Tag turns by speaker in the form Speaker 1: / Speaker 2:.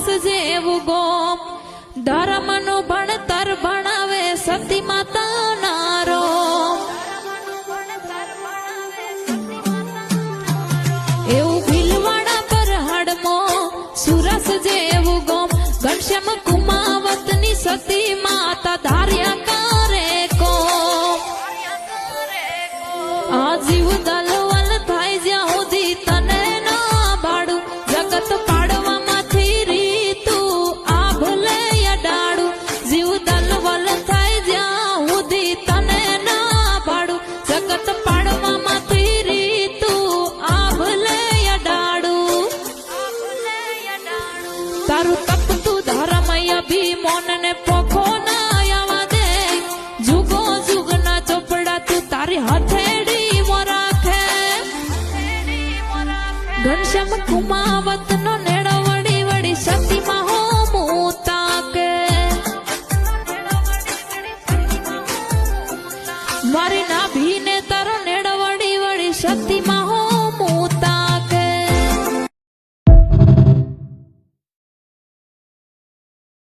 Speaker 1: સુરસ જેવું ગોમ ધર્મનું ભણતર ભણાવે સતી માતા નારો એવું ભીલવાડા પર હડમો સુરસ જેવું ગોમ ઘનશ્યામ કુમાવતની સતી માતા ધાર્યા કરે કો આ જીવ દલવલ થાય જ્યાં સુધી તને ના બાડું જગત પાડવામાંથી રીતું આ ભલે અડાડું જીવ દલવલ થાય જ્યાં સુધી તને ના બાડું જગત પાડવામાંથી રીતું આ ભલે અડાડું તારું તપતું ધર્મ અભિમોન ને પોખો ના આવવા દે જુગો જુગના ચોપડા તું તારી હથેળી રાખે ઘનશ્યામ કુમાવત નો નેડો વડી વડી સતીમાં હો મૂતા કે મારી નાભી